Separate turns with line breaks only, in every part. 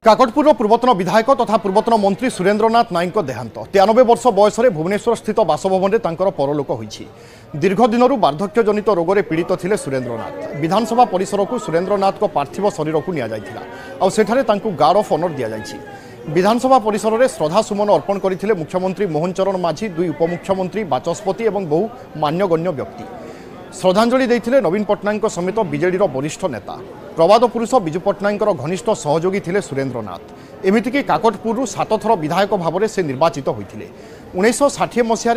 काकटपुर पूर्वतन विधायक तथा पूर्वतन मंत्री सुरेन्द्रनाथ नाईक देहांत 93 वर्ष बयस भुवनेश्वर स्थित बासभवन में परलोक होईछि। दीर्घ दिन वार्धक्यजनित रोग में पीड़ित थिले सुरेन्द्रनाथ। विधानसभा परिसर को सुरेन्द्रनाथ पार्थिव शरीर को निठारे गार्ड ऑफ ऑनर दि जाइछि। विधानसभा परिसर में श्रद्धासुमन अर्पण करथिले मुख्यमंत्री मोहन चरण माझी, दुई उपमुख्यमंत्री, बाचस्पति और बहु मान्यगण्य व्यक्ति। श्रद्धांजलि देइथिले नवीन पट्टनायक समेत बीजेडीर वरिष्ठ नेता। प्रवाद पुरुष विजु पट्टनायकर घनिष्ठ सहयोगी थिले सुरेन्द्रनाथ। एमितिकी काकटपुर 7 थर विधायक भाव में से निर्वाचित होइथिले। 1960 मसीह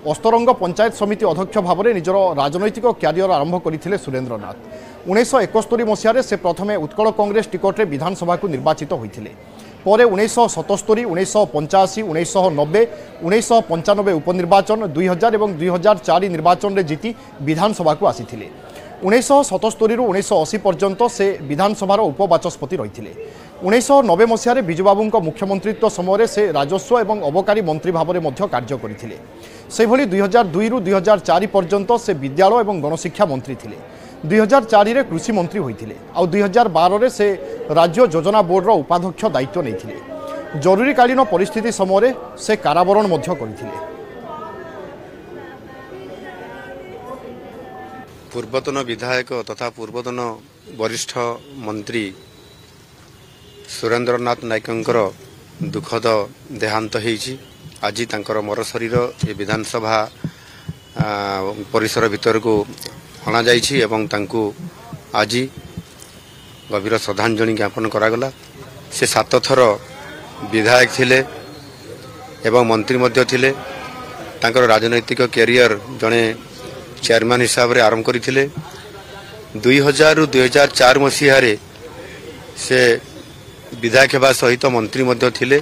अस्तरंग पंचायत समिति अध्यक्ष भाव में निजर राजनैतिक क्यारियर आरंभ करथिले सुरेन्द्रनाथ। 1971 मसीह से प्रथमे उत्कल कांग्रेस टिकट्रे विधानसभा को निर्वाचित होइथिले। परे 1977, 1985, 1990, 1995 उपनिर्वाचन, 2000 और 2004 निर्वाचन में जीति विधानसभा को आसीथिले। 1977 रु 1980 पर्यंत से विधानसभार उपबाचस्पति रही। 1990 मसीह बिजुबाबू मुख्यमंत्रित्व समय से राजस्व और अबकारी मंत्री भाव में कार्य करथिले। सेभली 2002 रु 2004 पर्यंत से विद्यालय और गणशिक्षा मंत्री थिले। 2004 रे कृषि मंत्री होइथिले और 2012 रे से राज्य योजना बोर्ड रो उपाध्यक्ष दायित्व नैथिले। जरूरीकालीन परिस्थिति समय से कारावरण मध्य करथिले।
पूर्वतन विधायक तथा पूर्वतन वरिष्ठ मंत्री सुरेन्द्रनाथ नाईकंकर दुखद देहांत होईछि। आज तांकर मर शरीर विधानसभा परिसर भीतर को अणा जाइछि एवं तांकु आज गभीर श्रद्धांजलि ज्ञापन करागला। से 7 थर विधायक थिले एवं मंत्री मध्य थिले। तांकर राजनैतिक कैरियर जड़े चेयरमैन हिसाब से आरंभ करथिले। 2000 रु 2004 मसीह से विधायक हेबा सहित मंत्री मध्य थिले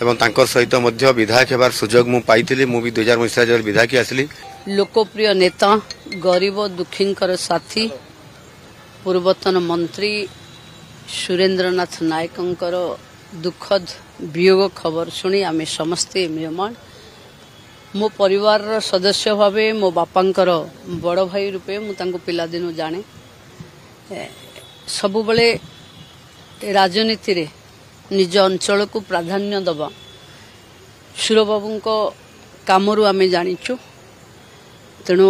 एवं तांकर सहित मध्य विधायक हेबार सुजोग मु पाइथिले। मु भी 2000 मसीह जब विधायक आसली।
लोकप्रिय नेता, गरीब दुखींकर साथी, पूर्वतन मंत्री सुरेन्द्रनाथ नाईकंकर दुखद वियोग खबर शुणी आमे समस्ते म्रियमाण। मो परिवार सदस्य भावे मो बापांकर बड़ भाई रूपे मु पिला दिन जाने। सबु बळे राजनीति रे निज अंचल को प्राधान्य दबा सुरबाबू कामरू आमे जानिचु। तेणु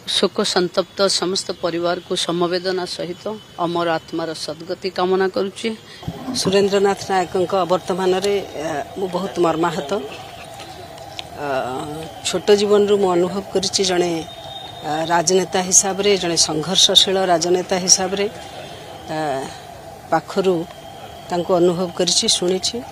शोक संतप्त समस्त परिवार को समवेदना सहित अमर आत्मार सद्गति कामना करुच्ची।
सुरेन्द्रनाथ नायक वर्तमान मु बहुत मर्माहत। छोट जीवन रु अनुभव करिछि जणे राजनेता हिसाब रे, जणे संघर्षशील राजनेता हिसाब रे पाखरु तांको अनुभव करिछि, सुनिछि।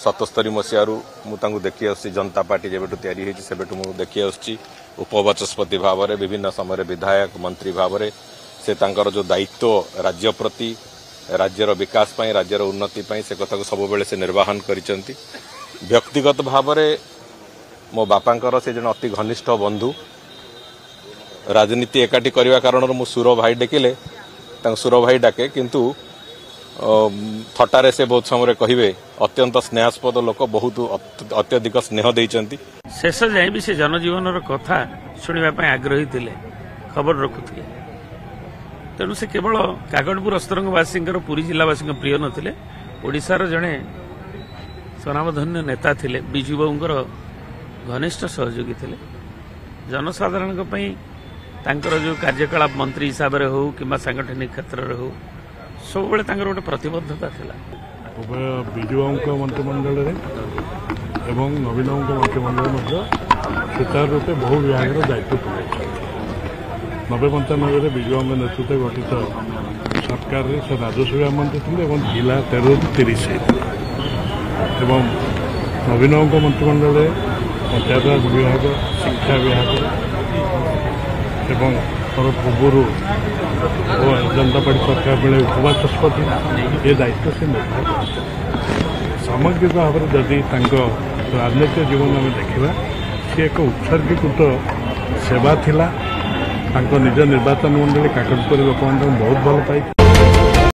77 मसीह मुझे देखी आसी जनता पार्टी जब तैयारी होती से देखी आसी उपबाचस्पति भाव में विभिन्न समय विधायक मंत्री भाव में से तांकर जो दायित्व राज्य प्रति, राज्यर विकास पाई, राज्यर उन्नति पाई से कथा को सब बेले से निर्वाहन करिसेंती। व्यक्तिगत भाव में मो बापांकर से जन अति घनिष्ठ बंधु। राजनीति एकाठी करने कारण मु सुर भाई डेकिले सुर भाई डाके, किंतु थटारे से बहुत समय कहे अत्यंत स्नेहास्पद लोक, बहुत अत्यधिक स्नेह देइचंती।
शेष जाए भी से जनजीवन कथा शुणा आग्रही थे, खबर रखुले। तेणु से केवल काकटपुर अस्तरंगवासी पुरी जिलावासी प्रिय नथिले, ओडिशार जड़े स्वनामधन्य नेता थे। बिजुबाबूंकर घनिष्ठ सहयोगी थे। जनसाधारण जो कार्यकलाप मंत्री हिसाब से हो कि सांगठनिक क्षेत्र में हो सब गोटे प्रतिबद्धता थिला।
उभय बिजुबाबू मंत्रिमंडल एवं नवीन मंत्रिमंडल सुचारू रूपे बहु विभाग दायित्व तुले। 90-95 बिजुबाबू नेतृत्व गठित सरकार से राजस्व विभाग मंत्री थे और जिला 13-30 एवं नवीन मंत्रिमंडल पंचायत विभाग, शिक्षा विभाग एवं पूर्व जनता पार्टी सरकार बेले उपबाचस्पति ये दायित्व से निर्वाह कर। सामग्रिक भाव में जदि राजनीतिक जीवन आम देखा सी एक उत्सर्गीकृत सेवा थिला। निज निर्वाचन मंडली काकटपुर लोक बहुत भल पाई।